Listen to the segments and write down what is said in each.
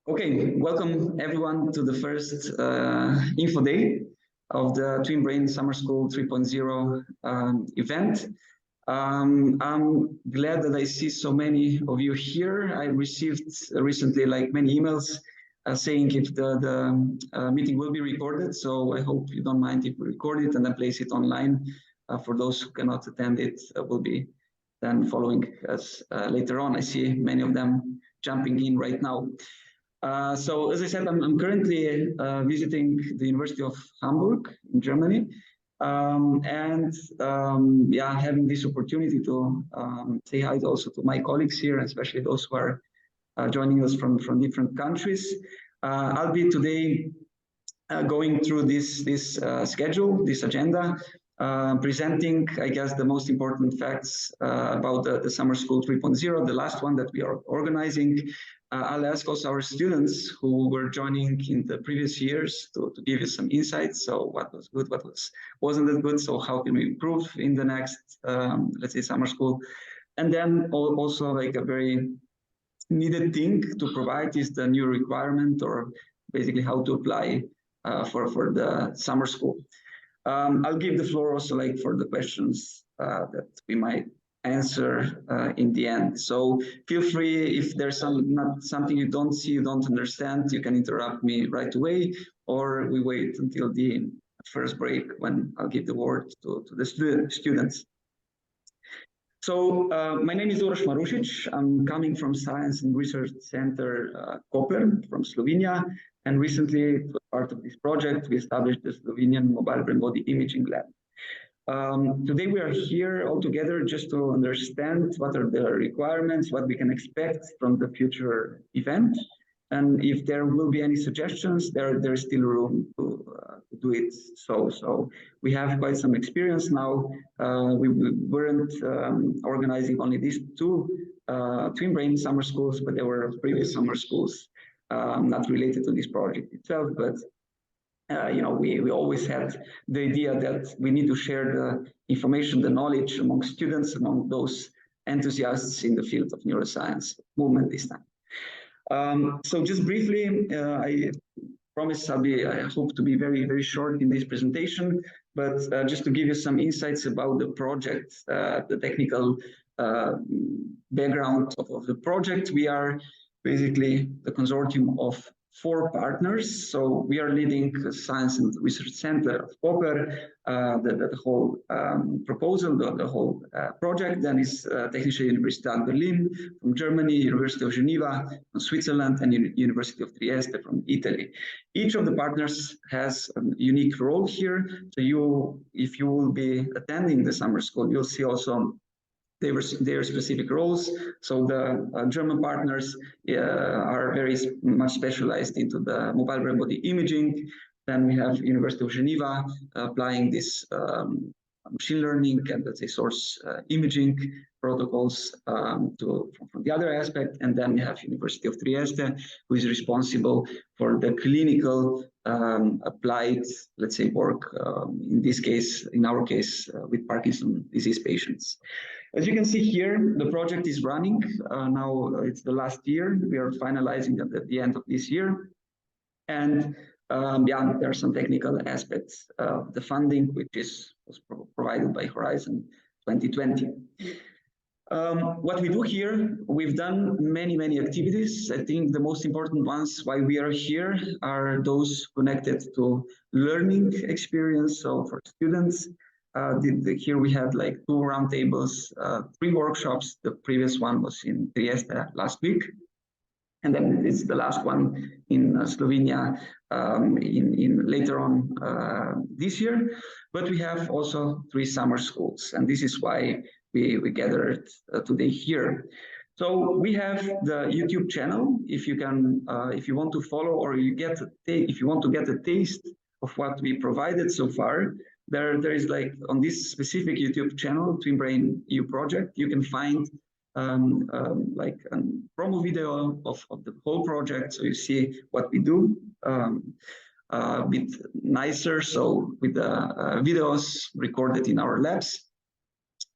Okay, welcome everyone to the first info day of the TwinBrain Summer School 3.0 event. I'm glad that I see so many of you here. I received recently many emails saying if the meeting will be recorded, so I hope you don't mind if we record it and then place it online. For those who cannot attend it, will be then following us later on. I see many of them jumping in right now. So as I said, I'm currently visiting the University of Hamburg in Germany, having this opportunity to say hi also to my colleagues here, especially those who are joining us from different countries. I'll be today going through this schedule, this agenda, presenting, I guess, the most important facts about the Summer School 3.0, the last one that we are organizing. I'll ask also our students who were joining in the previous years to give you some insights. So what was good, what wasn't that good, so how can we improve in the next, let's say, summer school. And then also like a very needed thing to provide is the new requirement, or basically how to apply for the summer school. I'll give the floor also for the questions that we might answer in the end. So feel free, if there's not something you don't see, you don't understand, you can interrupt me right away, or we wait until the first break when I'll give the word to the students. So my name is Uroš Marušić. I'm coming from Science and Research Center Koper from Slovenia. And recently, as part of this project, we established the Slovenian Mobile Brain Body Imaging Lab. Today, we are here all together just to understand what are the requirements, what we can expect from the future event. And if there will be any suggestions, there's still room to do it. So we have quite some experience now. We weren't organizing only these two TwinBrain summer schools, but there were previous summer schools not related to this project itself. But we always had the idea that we need to share the information, the knowledge among students, among those enthusiasts in the field of neuroscience movement this time. So just briefly, I promise I hope to be very, very short in this presentation, but just to give you some insights about the project, the technical background of the project. We are basically the consortium of 4 partners. So we are leading the Science and Research Center of Koper, the whole proposal, the whole project. Then is Technische Universität Berlin from Germany, University of Geneva from Switzerland, and University of Trieste from Italy. Each of the partners has a unique role here. So if you will be attending the summer school, you'll see also their specific roles. So the German partners are very much specialized into the mobile brain body imaging. Then we have University of Geneva applying this machine learning and, let's say, source imaging protocols from the other aspect. And then we have University of Trieste, who is responsible for the clinical applied, let's say, work, in our case, with Parkinson's disease patients. As you can see here, the project is running. Now it's the last year. We are finalizing at the end of this year. And there are some technical aspects of the funding, which was provided by Horizon 2020. What we do here, we've done many activities. I think the most important ones why we are here are those connected to learning experience. So for students, here we had 2 roundtables, 3 workshops. The previous one was in Trieste last week. And then it's the last one in Slovenia later on this year. But we have also 3 summer schools, and this is why we gathered today here. So we have the YouTube channel. If you want to follow, or if you want to get a taste of what we provided so far, there is on this specific YouTube channel, TwinBrain EU project, you can find a promo video of the whole project, so you see what we do a bit nicer, so with the videos recorded in our labs.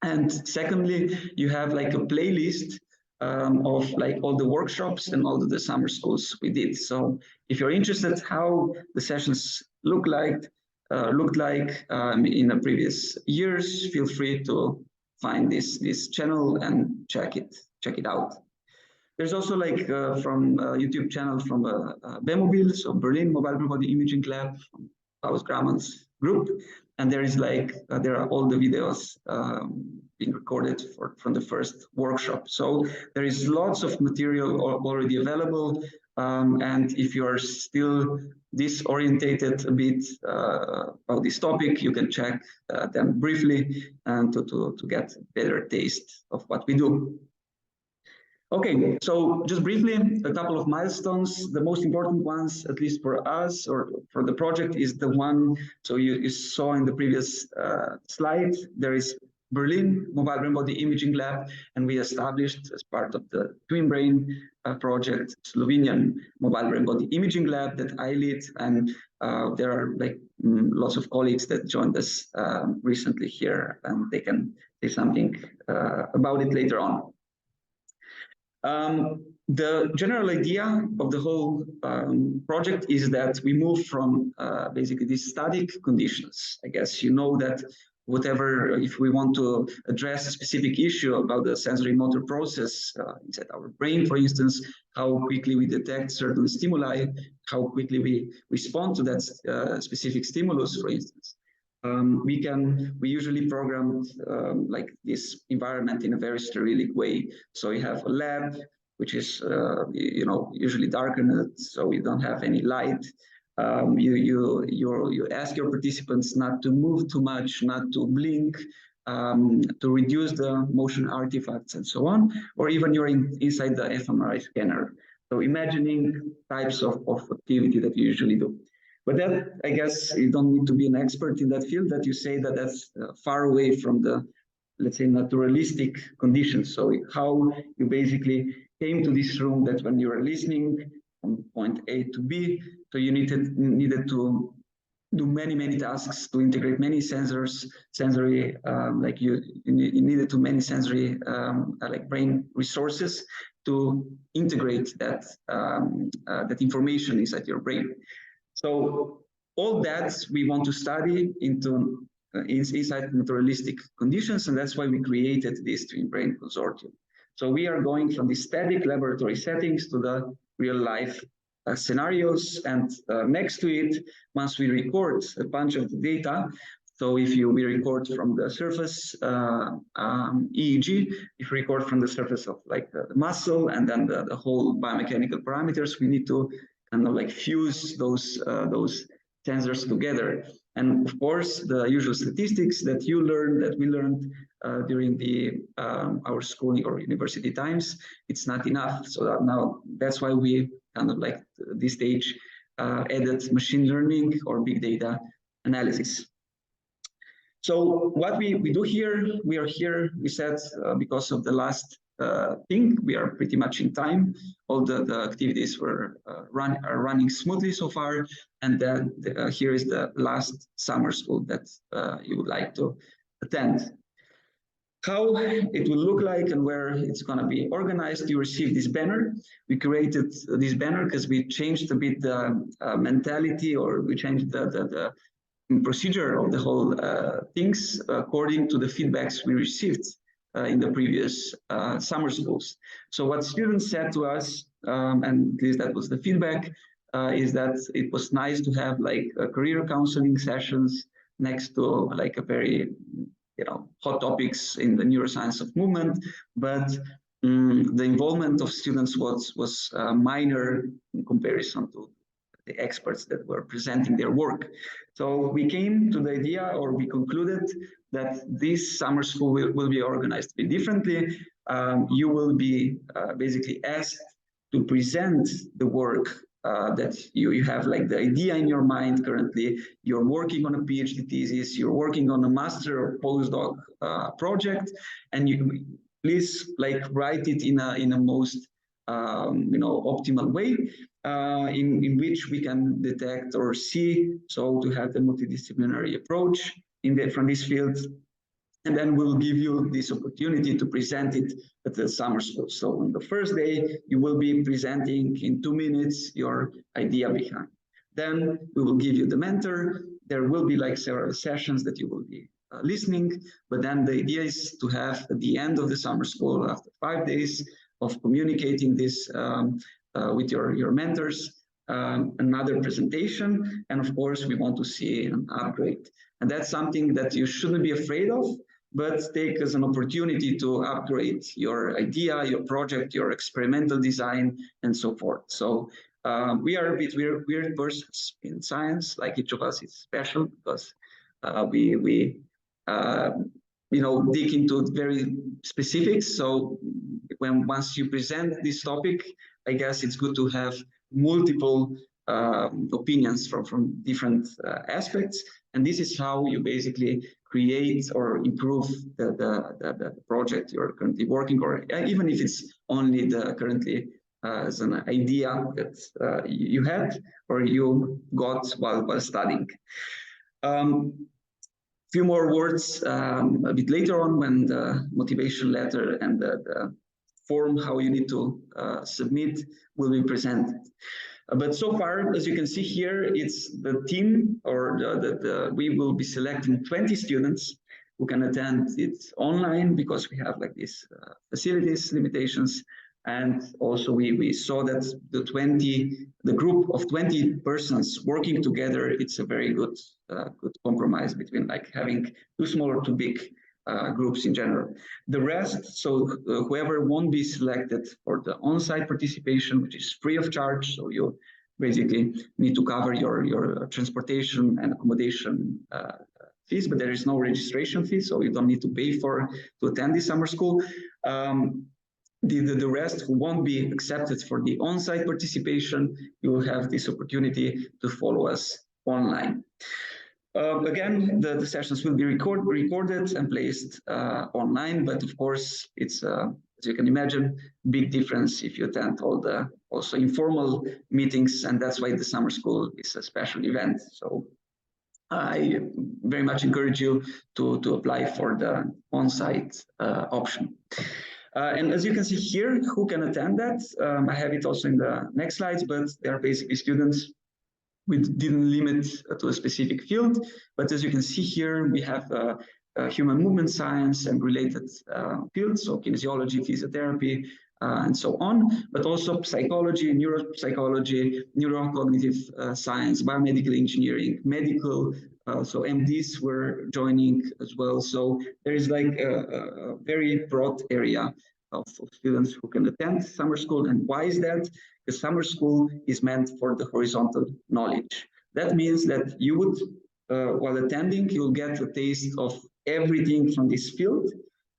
And secondly, you have a playlist of like all the workshops and all the summer schools we did. So if you're interested how the sessions looked like in the previous years, feel free to find this channel and check it out. There's also like from a YouTube channel from BEMOBIL, so Berlin Mobile Body Imaging Lab, from Klaus Grauman's group, and there is like there are all the videos being recorded from the first workshop. So there is lots of material already available, and if you are still disorientated a bit about this topic, you can check them briefly and to get a better taste of what we do. Okay, so just briefly, a couple of milestones. The most important ones, at least for us or for the project, is the one, so you saw in the previous slide, there is Berlin Mobile Brain Body Imaging Lab, and we established as part of the TwinBrain project, Slovenian Mobile Brain Body Imaging Lab that I lead, and there are like lots of colleagues that joined us recently here, and they can say something about it later on. The general idea of the whole project is that we move from basically these static conditions. I guess you know that whatever, if we want to address a specific issue about the sensory motor process inside our brain, for instance, how quickly we detect certain stimuli, how quickly we respond to that specific stimulus, for instance. We usually program like this environment in a very sterile way. So you have a lab, which is usually darkened, so we don't have any light. You ask your participants not to move too much, not to blink, to reduce the motion artifacts and so on, or even you're inside the fMRI scanner. So imagining types of activity that you usually do. But that, I guess, you don't need to be an expert in that field that you say that that's far away from the, let's say, naturalistic conditions. So how you basically came to this room that when you were listening from point A to B, so you needed to do many tasks to integrate many sensory, like you needed to many sensory like brain resources to integrate that that information inside your brain. So all that we want to study into inside naturalistic conditions, and that's why we created this TwinBrain consortium. So we are going from the static laboratory settings to the real life scenarios, and next to it, once we record a bunch of the data, so if we record from the surface EEG, if we record from the surface of like the muscle and then the whole biomechanical parameters, we need to kind of like fuse those sensors together. And of course, the usual statistics that we learned during our schooling or university times, it's not enough. So now that's why we kind of like this stage added machine learning or big data analysis. So what we do here, we said because of the last thing, we are pretty much in time. All the activities are running smoothly so far. And then here is the last summer school that you would like to attend. How it will look like and where it's going to be organized, you receive this banner. We created this banner because we changed a bit the mentality, or we changed the procedure of the whole things according to the feedbacks we received in the previous summer schools. So what students said to us, and at least that was the feedback, is that it was nice to have like career counseling sessions next to like a very hot topics in the neuroscience of movement, but the involvement of students was minor in comparison to the experts that were presenting their work. So we came to the idea, or we concluded, that this summer school will be organized a bit differently. You will be basically asked to present the work that you have, like the idea in your mind currently. You're working on a PhD thesis, you're working on a master or postdoc project, and you please like write it in a most optimal way, in which we can detect or see, so to have the multidisciplinary approach from this field. And then we'll give you this opportunity to present it at the summer school. So on the first day, you will be presenting in 2 minutes your idea behind. Then we will give you the mentor. There will be like several sessions that you will be listening, but then the idea is to have at the end of the summer school, after 5 days of communicating this with your mentors, another presentation. And of course, we want to see an upgrade. And that's something that you shouldn't be afraid of, but take as an opportunity to upgrade your idea, your project, your experimental design, and so forth. So we are a bit weird persons in science. Like each of us is special because we dig into very specifics. So once you present this topic, I guess it's good to have multiple opinions from different aspects. And this is how you basically create or improve the project you're currently working, or even if it's only the currently as an idea that you had or you got while studying. Few more words a bit later on when the motivation letter and the form how you need to submit will be presented. But so far, as you can see here, it's the team, or we will be selecting 20 students who can attend it online because we have like these facilities limitations. And also we saw that the group of 20 persons working together, it's a very good compromise between like having too small or too big groups in general. The rest, so whoever won't be selected for the on-site participation, which is free of charge, so you basically need to cover your transportation and accommodation fees, but there is no registration fee, so you don't need to pay to attend this summer school. The rest who won't be accepted for the on-site participation, you will have this opportunity to follow us online. Again, the sessions will be recorded and placed online, but of course, it's, as you can imagine, big difference if you attend all the also informal meetings, and that's why the summer school is a special event. So I very much encourage you to apply for the on-site option. And as you can see here, who can attend that? I have it also in the next slides, but they are basically students. We didn't limit to a specific field, but as you can see here, we have human movement science and related fields, so kinesiology, physiotherapy, and so on, but also psychology, neuropsychology, neurocognitive science, biomedical engineering, medical, so MDs were joining as well. So there is like a very broad area of students who can attend summer school. And why is that? Because summer school is meant for the horizontal knowledge. That means that you would, while attending, you'll get a taste of everything from this field.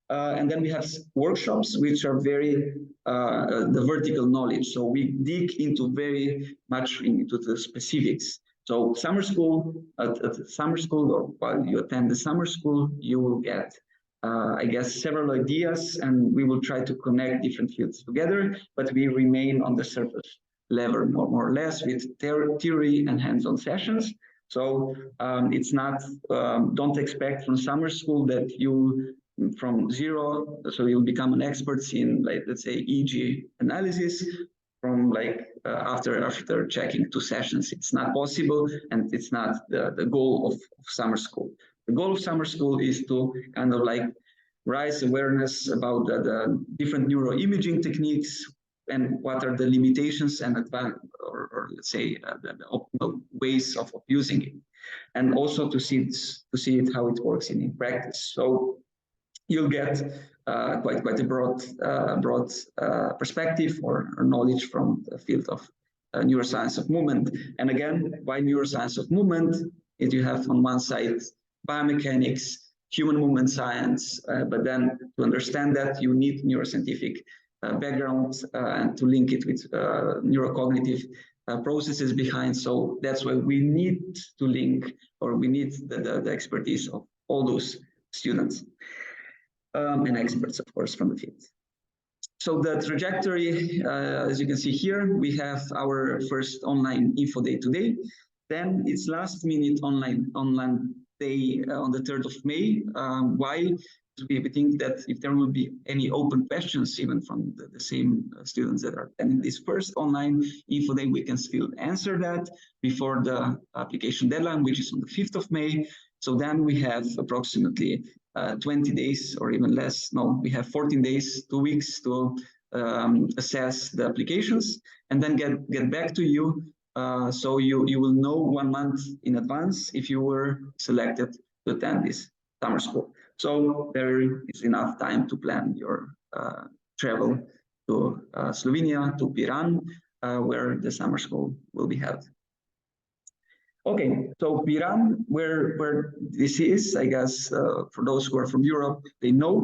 And then we have workshops, which are very the vertical knowledge. So we dig into very much into the specifics. So summer school, at summer school, or while you attend the summer school, you will get I guess, several ideas, and we will try to connect different fields together, but we remain on the surface level, more or less, with theory and hands-on sessions. So it's not, don't expect from summer school that you, from zero, so you'll become an expert in, like, let's say, EEG analysis, from like after checking 2 sessions. It's not possible, and it's not the goal of summer school. The goal of summer school is to kind of like raise awareness about the different neuroimaging techniques and what are the limitations and or let's say the optimal ways of using it, and also to see it how it works in practice. So you'll get quite a broad perspective or knowledge from the field of neuroscience of movement. And again, why neuroscience of movement? Is you have on one side biomechanics, human movement science, but then to understand that you need neuroscientific background and to link it with neurocognitive processes behind. So that's why we need to link, or we need the expertise of all those students and experts, of course, from the field. So the trajectory, as you can see here, we have our first online info day today. Then it's last minute online day on the 3rd of May. Why? We think that if there will be any open questions, even from the same students that are attending this first online info day, we can still answer that before the application deadline, which is on the 5th of May. So then we have approximately 20 days or even less. No, we have 14 days, 2 weeks to assess the applications and then get back to you. So you will know 1 month in advance if you were selected to attend this summer school. So there is enough time to plan your travel to Slovenia, to Piran, where the summer school will be held. Okay, so Piran, where this is, I guess for those who are from Europe, they know,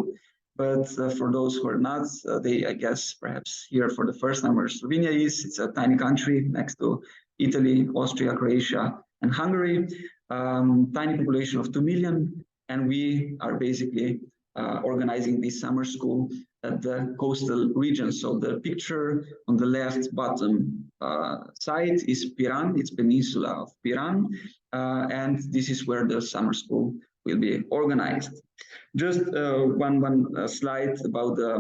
but for those who are not, they, I guess, perhaps here for the first time where Slovenia is. It's a tiny country next to Italy, Austria, Croatia, and Hungary. Tiny population of 2 million. And we are basically organizing this summer school at the coastal region. So the picture on the left bottom side is Piran, it's peninsula of Piran, and this is where the summer school will be organized. Just one slide about the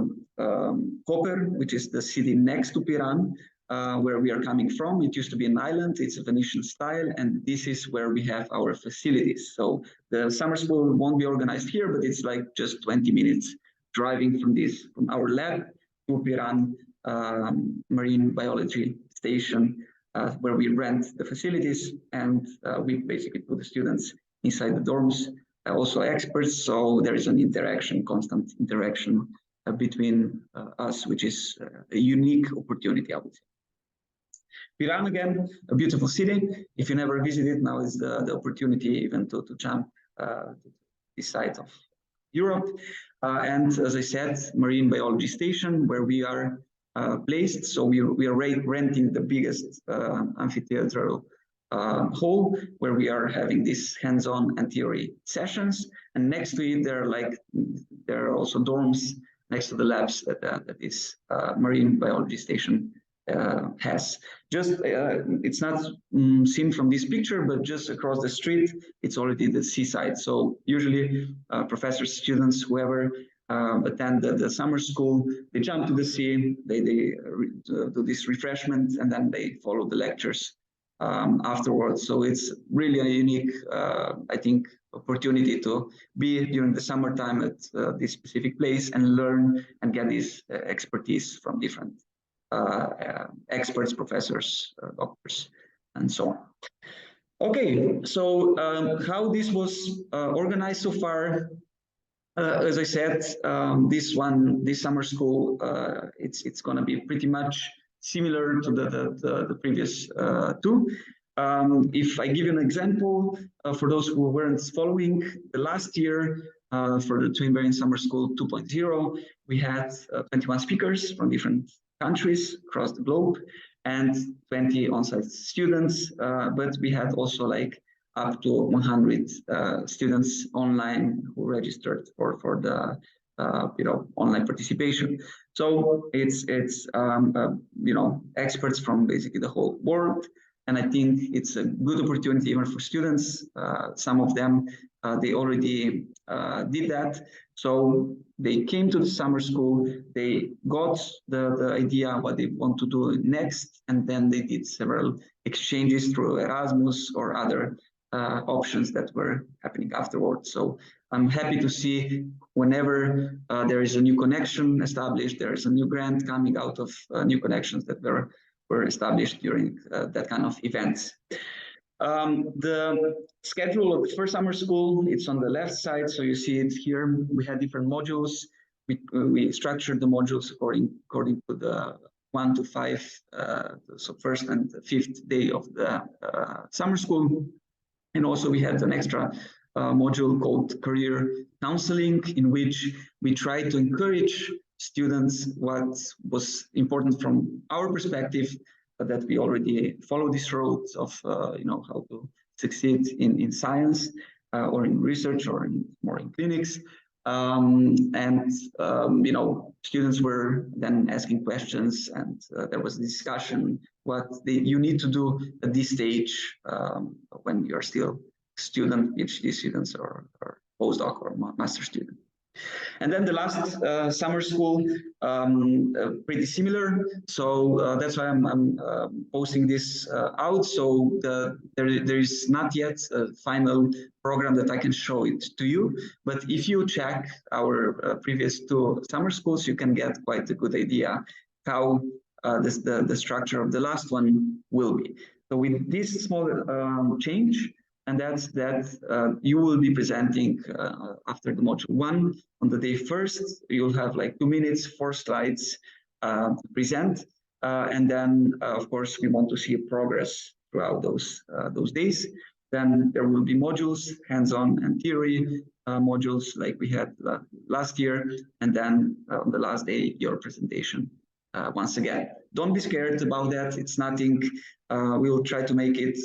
Koper, which is the city next to Piran, where we are coming from. It used to be an island, it's a Venetian style, and this is where we have our facilities. So the summer school won't be organized here, but it's like just 20 minutes driving from our lab to Piran Marine Biology Station, where we rent the facilities, and we basically put the students inside the dorms, also experts, so there is an interaction, constant interaction between us, which is a unique opportunity, I would say. Piran, again, a beautiful city. If you never visited, now is the opportunity even to jump to this side of Europe. And as I said, Marine Biology Station, where we are placed. So we are renting the biggest amphitheater hall, where we are having these hands-on and theory sessions. And next to it, there are also dorms next to the labs that this Marine Biology Station has. Just it's not seen from this picture, but just across the street, it's already the seaside. So usually professors, students, whoever attend the summer school, they jump to the sea, they do this refreshment, and then they follow the lectures afterwards. So it's really a unique, I think, opportunity to be during the summertime at this specific place and learn and get this expertise from different experts, professors, doctors, and so on. Okay, so how this was organized so far? As I said, this summer school, it's going to be pretty much similar to the previous two. If I give you an example, for those who weren't following, the last year for the TwinBrain Summer School 2.0, we had 21 speakers from different countries across the globe and 20 on-site students, but we had also like up to 100 students online who registered for the online participation. So it's experts from basically the whole world, and I think it's a good opportunity even for students. Some of them they already did that. So they came to the summer school, they got the idea what they want to do next, and then they did several exchanges through Erasmus or other options that were happening afterwards. So I'm happy to see whenever there is a new connection established, there is a new grant coming out of new connections that were established during that kind of events. The schedule of the first summer school, it's on the left side, so you see it here. We had different modules. We structured the modules according to the 1 to 5, so first and fifth day of the summer school. And also we had an extra module called career counseling, in which we tried to encourage students what was important from our perspective, that we already follow this road of how to succeed in science or in research or more in clinics. Students were then asking questions, and there was a discussion what you need to do at this stage when you're still student, PhD students, or postdoc or master student. And then the last summer school, pretty similar. So that's why I'm posting this out. So there is not yet a final program that I can show it to you. But if you check our previous two summer schools, you can get quite a good idea how the structure of the last one will be. So with this small change, and that's that you will be presenting after the module 1 on the day first. You'll have like 2 minutes, 4 slides to present, and then of course we want to see progress throughout those days. Then there will be modules, hands-on and theory modules like we had last year, and then on the last day your presentation. Once again, don't be scared about that. It's nothing. We'll try to make it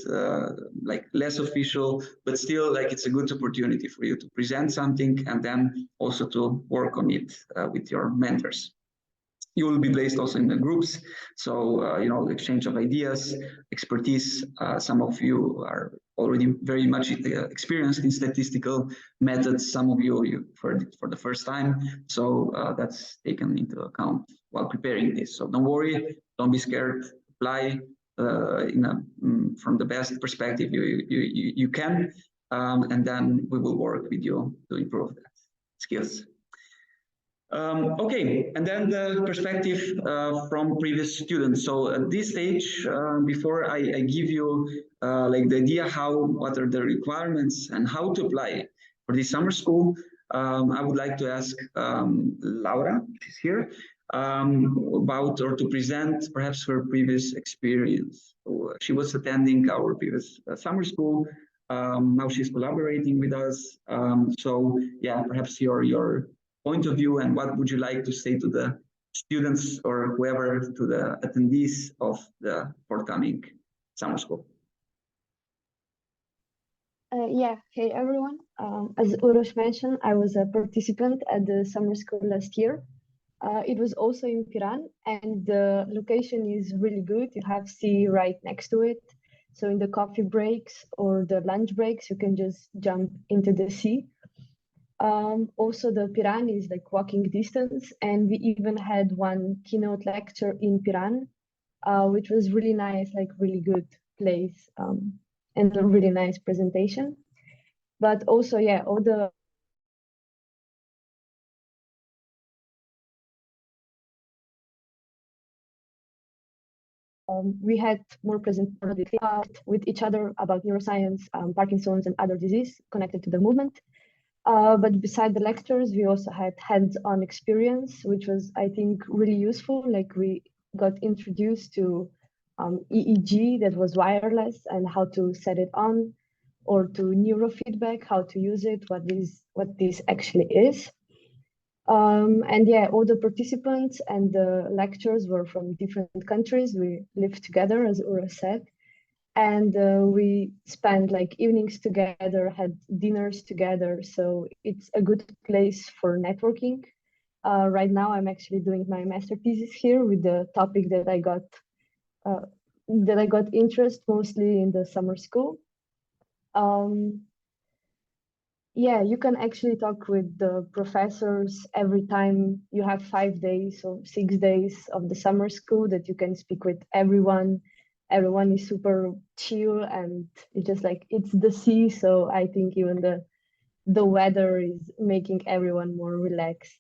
like less official, but still like it's a good opportunity for you to present something and then also to work on it with your mentors. You will be placed also in the groups, so you know, exchange of ideas, expertise. Some of you are already very much experienced in statistical methods. Some of you've heard it for the first time, so that's taken into account while preparing this. So don't worry, don't be scared. Apply from the best perspective you can, and then we will work with you to improve that skills. Okay, and then the perspective from previous students. So at this stage, before I give you like the idea what are the requirements and how to apply for this summer school, I would like to ask Laura, she's here, about or to present perhaps her previous experience. So, she was attending our previous summer school. Now she's collaborating with us. So yeah, perhaps your point of view and what would you like to say to the students or whoever, to the attendees of the forthcoming summer school? Yeah, hey everyone. As Uroš mentioned, I was a participant at the summer school last year. It was also in Piran, and the location is really good. You have sea right next to it. So in the coffee breaks or the lunch breaks, you can just jump into the sea. Also, the Piran is like walking distance, and we even had one keynote lecture in Piran, which was really nice, like really good place, and a really nice presentation. But also, yeah, all the we had more presentations with each other about neuroscience, Parkinson's, and other diseases connected to the movement. But beside the lectures, we also had hands-on experience, which was, I think, really useful. Like we got introduced to EEG that was wireless and how to set it on, or to neurofeedback, how to use it, what this actually is. And yeah, all the participants and the lectures were from different countries. We lived together, as Ura said. And we spent like evenings together, had dinners together. So it's a good place for networking. Right now, I'm actually doing my master thesis here with the topic that I got interest mostly in the summer school. Yeah, you can actually talk with the professors every time you have 5 days or 6 days of the summer school, that you can speak with everyone. Everyone is super chill, and it's just like, it's the sea. So I think even the weather is making everyone more relaxed.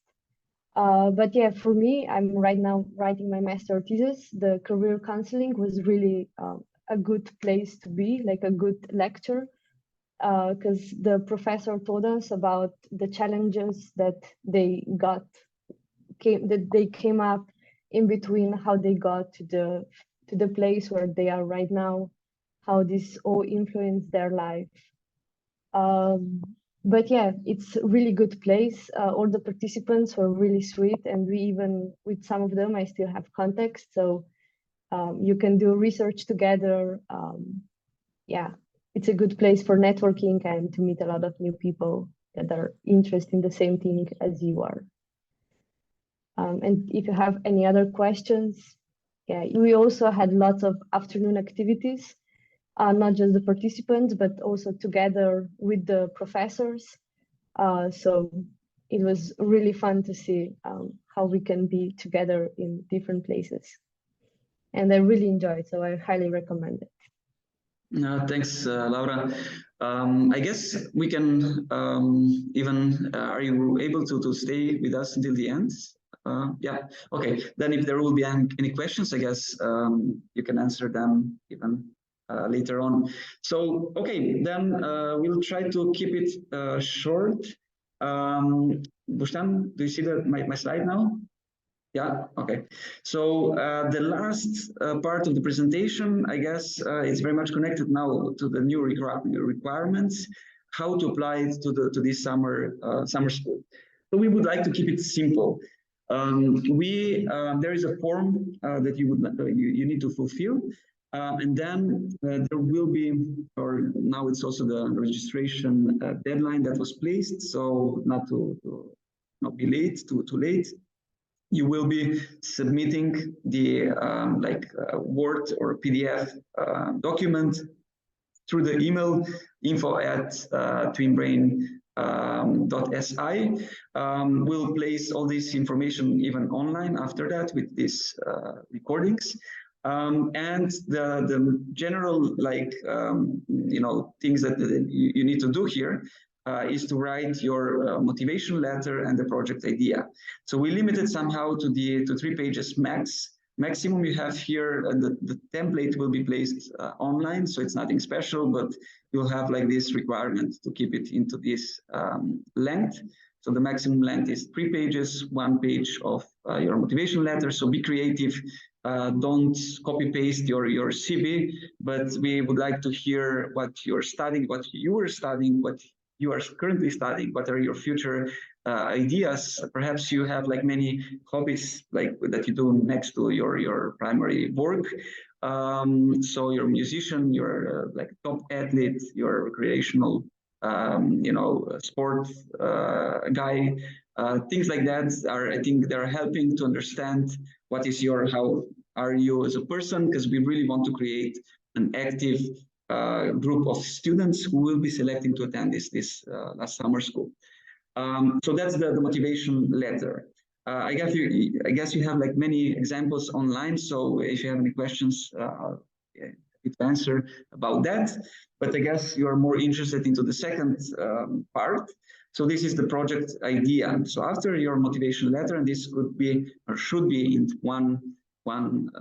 But yeah, for me, I'm right now writing my master thesis. The career counseling was really a good place to be, like a good lecture, because the professor told us about the challenges that they came up in between how they got to the place where they are right now, how this all influenced their life. But yeah, it's a really good place. All the participants were really sweet, and we even, with some of them, I still have context. So you can do research together. Yeah, it's a good place for networking and to meet a lot of new people that are interested in the same thing as you are. And if you have any other questions, yeah, we also had lots of afternoon activities. not just the participants, but also together with the professors. So it was really fun to see how we can be together in different places. And I really enjoyed, so I highly recommend it. Thanks, Laura. I guess we can even, are you able to stay with us until the end? Yeah, okay. Then if there will be any questions, I guess you can answer them even later on. So, okay, then we'll try to keep it short. Bustan, do you see my slide now? Yeah, okay. So the last part of the presentation, I guess, is very much connected now to the new requirements, how to apply it to this summer school. So we would like to keep it simple. There is a form that you need to fulfill, and then there will be, or now it's also the registration deadline that was placed, so not not be late, too late. You will be submitting the Word or PDF document through the email info@twinbrain.si. We'll place all this information even online after that with these recordings. And the general things that you need to do here is to write your motivation letter and the project idea. So we limited somehow to 3 pages maximum you have here, and the template will be placed online, so it's nothing special, but you'll have like this requirement to keep it into this length. So the maximum length is 3 pages, 1 page of your motivation letter. So be creative. Don't copy paste your CV, but we would like to hear what you're studying, what you were studying, what you are currently studying, what are your future ideas. Perhaps you have like many hobbies like that you do next to your primary work. So you're a musician, you're like top athlete, you're a recreational sport guy. Things like that I think they're helping to understand what is how are you as a person, because we really want to create an active group of students who will be selecting to attend this last summer school. So that's the motivation letter. I guess you have like many examples online. So if you have any questions, to answer about that. But I guess you are more interested into the second part. So this is the project idea. So after your motivation letter, and this could be or should be in one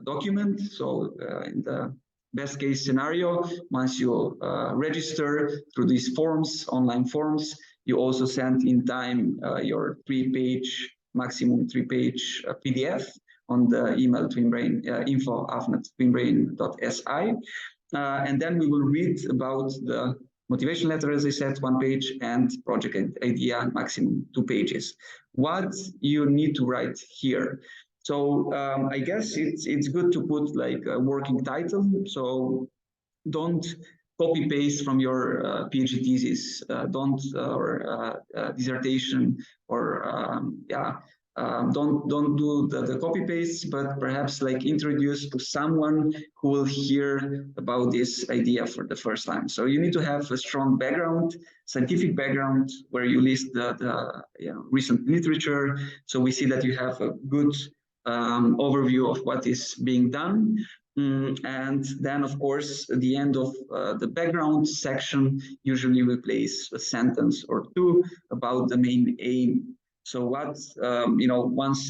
document. So in the best case scenario, once you register through these forms, online forms, you also send in time your maximum 3-page PDF on the email TwinBrain info@twinbrain.si. And then we will read about the motivation letter, as I said, 1 page, and project idea, maximum 2 pages. What you need to write here. So I guess it's good to put like a working title. So don't copy paste from your PhD thesis, or dissertation, or don't do the copy paste, but perhaps like introduce to someone who will hear about this idea for the first time. So you need to have a strong background, scientific background, where you list the recent literature. So we see that you have a good overview of what is being done. And then, of course, at the end of the background section, usually we place a sentence or two about the main aim. So once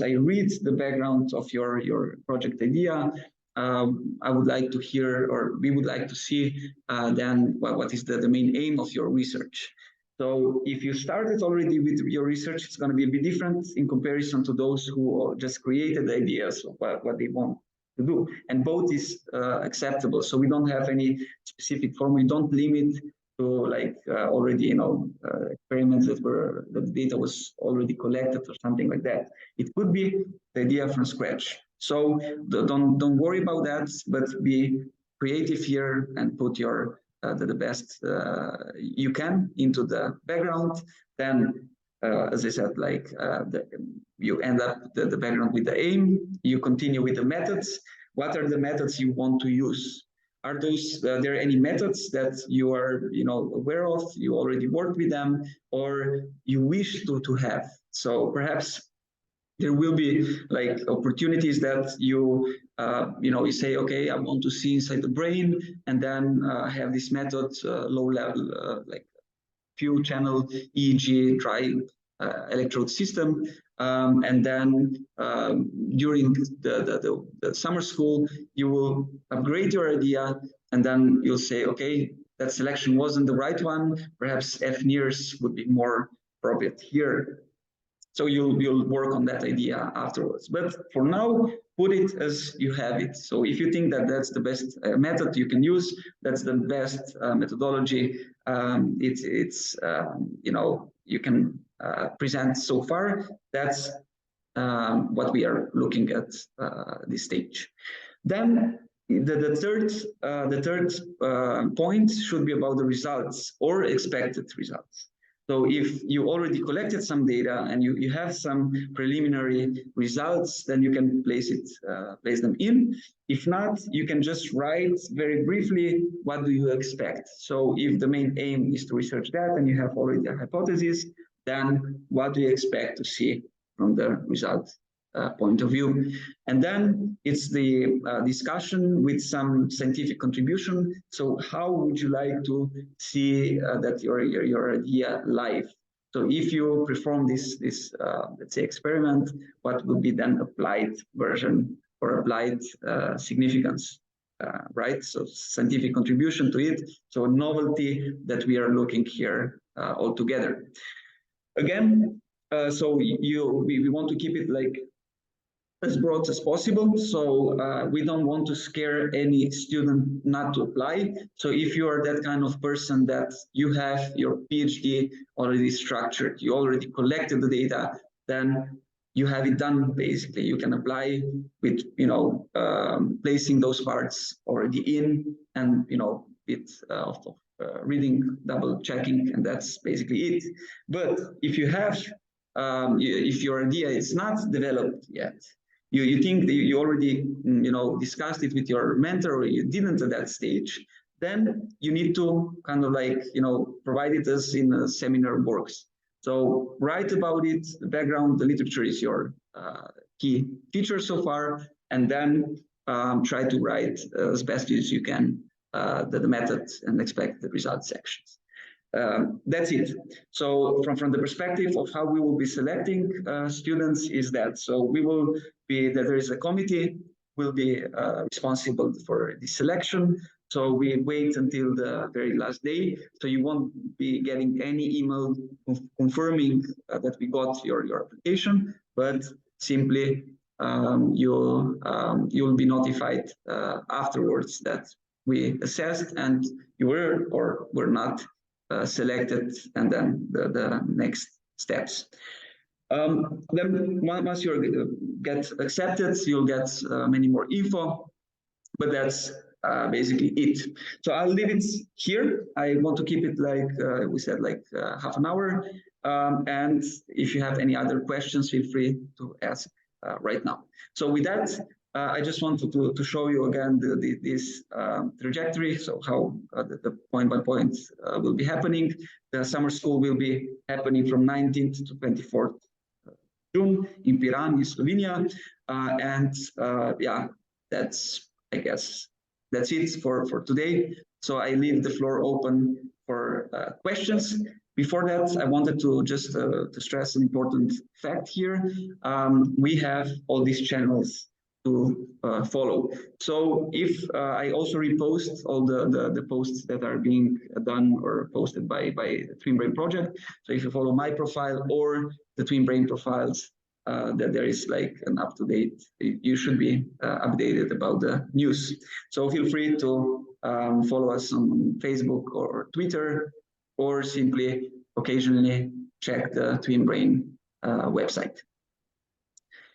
I read the background of your project idea, I would like to hear, or we would like to see then what is the main aim of your research. So if you started already with your research, it's going to be a bit different in comparison to those who just created ideas of what they want to do. And both is acceptable. So we don't have any specific form. We don't limit to like already, experiments that the data was already collected or something like that. It could be the idea from scratch. So don't worry about that, but be creative here and put your the best you can into the background. Then, as I said, you end up the background with the aim. You continue with the methods. What are the methods you want to use? Are there any methods that you are aware of, you already worked with them, or you wish to have? So perhaps there will be like opportunities that you you say, okay, I want to see inside the brain, and then have this method, low level, like few channel EEG dry electrode system, and then during the summer school you will upgrade your idea, and then you'll say, okay, that selection wasn't the right one, perhaps FNIRS would be more appropriate here. So you'll work on that idea afterwards. But for now, put it as you have it. So if you think that that's the best method you can use, that's the best methodology, it's you can present so far. That's what we are looking at this stage. Then the third point should be about the results or expected results. So if you already collected some data and you have some preliminary results, then you can place them in. If not, you can just write very briefly, what do you expect? So if the main aim is to research that and you have already a hypothesis, then what do you expect to see from the result point of view? And then it's the discussion with some scientific contribution. So how would you like to see that your idea live? So if you perform this let's say experiment, what would be then applied version or applied significance, right? So scientific contribution to it. So a novelty that we are looking here all together. Again, so we want to keep it like as broad as possible. So we don't want to scare any student not to apply. So if you are that kind of person that you have your PhD already structured, you already collected the data, then you have it done basically. You can apply with placing those parts already in, and bit of reading, double checking, and that's basically it. But if you have if your idea is not developed yet, you think that you already discussed it with your mentor, or you didn't at that stage, then you need to kind of like provide it as in a seminar works. So write about it, the background, the literature is your key feature so far, and then try to write as best as you can the method and expect the result sections. That's it. So from the perspective of how we will be selecting students is that, so we will be, that there is a committee will be responsible for the selection. So we wait until the very last day. So you won't be getting any email confirming that we got your application, but simply you'll be notified afterwards that we assessed and you were or were not selected, and then the next steps. Then once you get accepted, you'll get many more info, but that's basically it. So I'll leave it here. I want to keep it like we said, like half an hour. And if you have any other questions, feel free to ask right now. So with that, I just wanted to show you again this trajectory, so how the point by point will be happening. The summer school will be happening from 19th to 24th June in Piran, in Slovenia. And yeah, that's, I guess, that's it for today. So I leave the floor open for questions. Before that, I wanted to just to stress an important fact here. We have all these channels to follow. So if I also repost all the posts that are being done or posted by the TwinBrain project. So if you follow my profile or the TwinBrain profiles, that there is like an up-to-date, you should be updated about the news. So feel free to follow us on Facebook or Twitter, or simply occasionally check the TwinBrain website.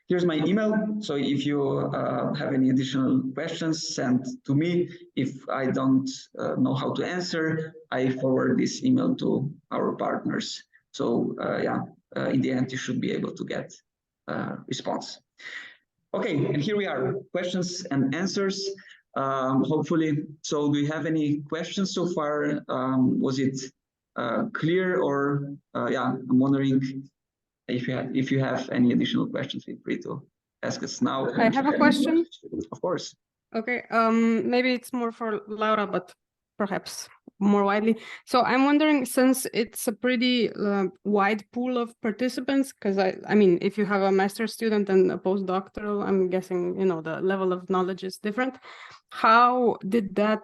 Here's my email. So if you have any additional questions, send to me. If I don't know how to answer, I forward this email to our partners. So yeah, in the end, you should be able to get response. Okay, and here we are, questions and answers. hopefully. So do you have any questions so far? Was it clear, or yeah, I'm wondering if you have any additional questions, feel free to ask us now. I have a question. Of course. Okay, maybe it's more for Laura, but perhaps more widely. So I'm wondering, since it's a pretty wide pool of participants, because I mean, if you have a master's student and a postdoctoral, I'm guessing, you know, the level of knowledge is different. How did that,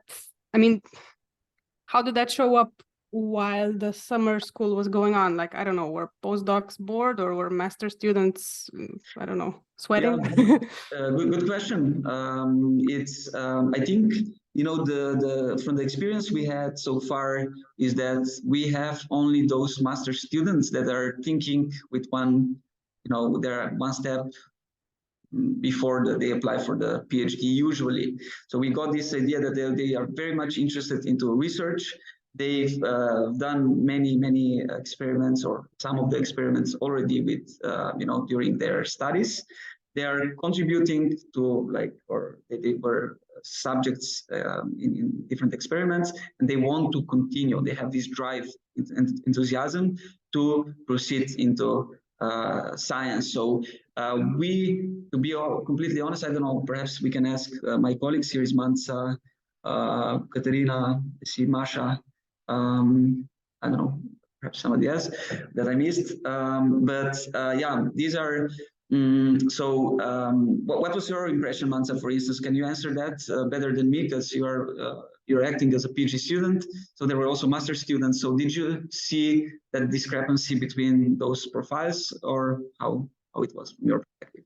I mean, how did that show up while the summer school was going on? Like, I don't know, were postdocs bored, or were master students, I don't know, sweating? Yeah, good question. I think, you know, from the experience we had so far is that we have only those master students that are thinking with one, you know, they're one step before they apply for the PhD usually. So we got this idea that they are very much interested into research. They've done many experiments, or some of the experiments already with, you know, during their studies. They are contributing to, like, or they were subjects in different experiments, and they want to continue. They have this drive and enthusiasm to proceed into science. So to be completely honest, I don't know, perhaps we can ask my colleagues here, is Mansa, Katerina, Masha, I don't know, perhaps somebody else that I missed. But yeah, these are, what was your impression, Mansa, for instance? Can you answer that better than me, because you're acting as a PhD student, so there were also master students. So did you see that discrepancy between those profiles, or how it was from your perspective?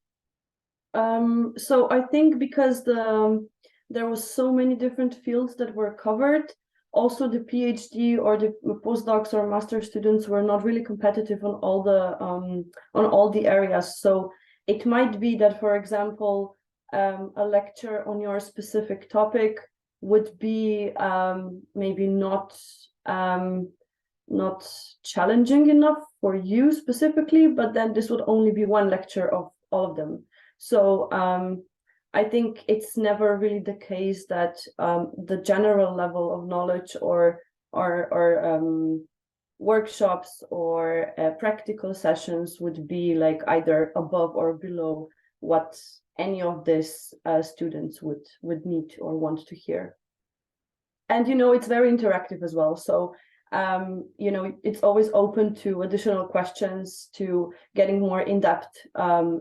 So I think because there was so many different fields that were covered, also the PhD or the postdocs or master students were not really competitive on all the areas. So it might be that, for example, a lecture on your specific topic would be maybe not challenging enough for you specifically, but then this would only be one lecture of all of them. So I think it's never really the case that the general level of knowledge or workshops or practical sessions would be like either above or below what any of these students would need or want to hear. And, you know, it's very interactive as well. So, you know, it's always open to additional questions, to getting more in depth.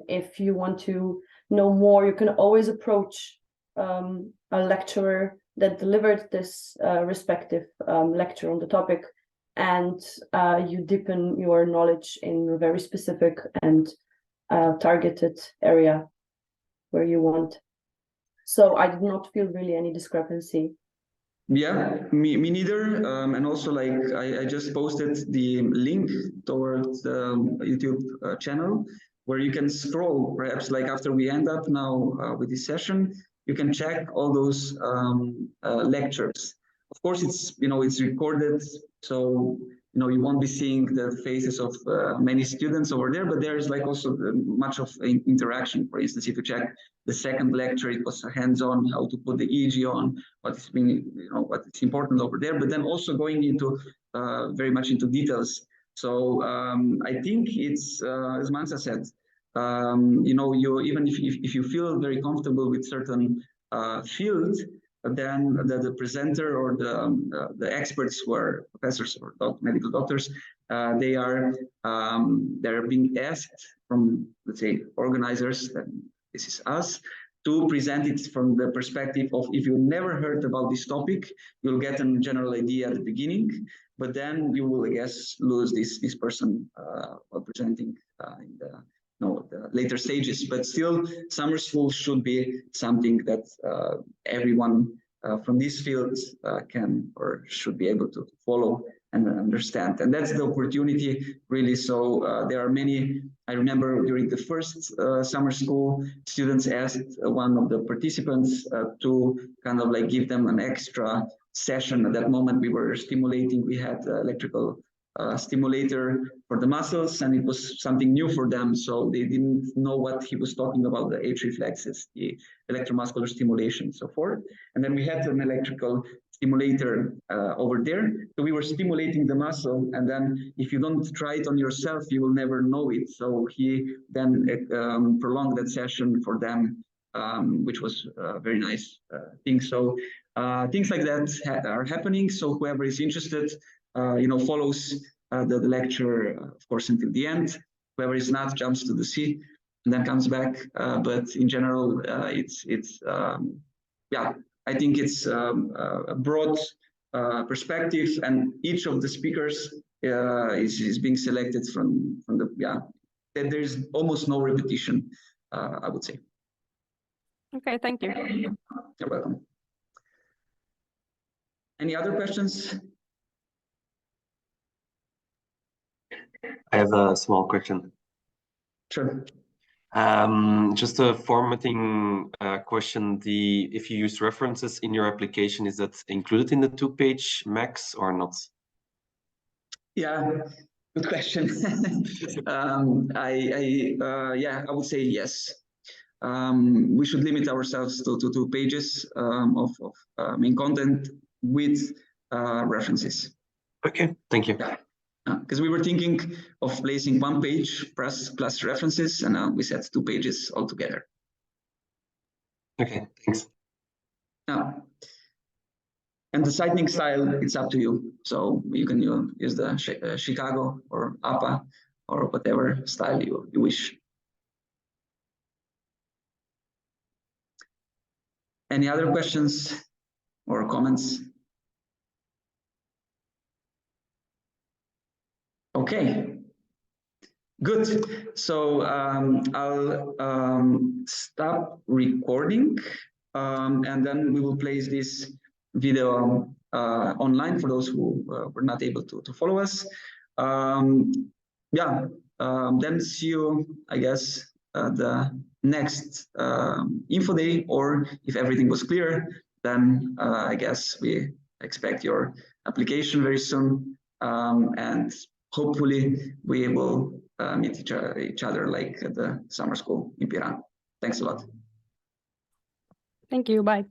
If you want to know more, you can always approach a lecturer that delivered this respective lecture on the topic, and you deepen your knowledge in a very specific and targeted area where you want. So I did not feel really any discrepancy. Yeah, me neither. And also, like, I just posted the link towards the YouTube channel, where you can scroll, perhaps like after we end up now with this session, you can check all those lectures. Of course, it's, you know, it's recorded, so, you know, you won't be seeing the faces of many students over there, but there's like also much of interaction. For instance, if you check the second lecture, it was hands-on, how to put the EEG on, what is being, you know, what is important over there, but then also going into very much into details. So I think it's, as Mansa said, you know, you even if you feel very comfortable with certain field, then the presenter or the experts who are professors or medical doctors, they're being asked from, let's say, organizers, this is us, to present it from the perspective of, if you never heard about this topic, you'll get a general idea at the beginning, but then you will, I guess, lose this person presenting in the later stages. But still, summer school should be something that everyone from these fields can or should be able to follow and understand. And that's the opportunity, really. So there are many. I remember during the first summer school, students asked one of the participants to kind of like give them an extra session. At that moment, we were stimulating. We had electrical stimulator for the muscles, and it was something new for them. So they didn't know what he was talking about, the H reflexes, the electromuscular stimulation, and so forth. And then we had an electrical stimulator over there. So we were stimulating the muscle, and then if you don't try it on yourself, you will never know it. So he then prolonged that session for them, which was a very nice thing. So things like that are happening. So whoever is interested, follows the lecture, of course, until the end. Whoever is not jumps to the sea and then comes back. But in general, I think it's a broad perspective, and each of the speakers is being selected from the there's almost no repetition, I would say. Okay, thank you. You're welcome. Any other questions? I have a small question. Sure. Just a formatting question. If you use references in your application, is that included in the 2-page max or not? Yeah, good question. I would say yes. We should limit ourselves to 2 pages of main content with references. Okay, thank you. Yeah. Because we were thinking of placing 1 page plus references, and we said 2 pages altogether. Okay, thanks. And the citing style, it's up to you. So you can use the Chicago or APA or whatever style you wish. Any other questions or comments? Okay, good. So I'll stop recording, and then we will place this video online for those who were not able to follow us. Then see you, I guess, the next info day, or if everything was clear, then I guess we expect your application very soon, and hopefully we will meet each other like at the summer school in Piran. Thanks a lot. Thank you. Bye.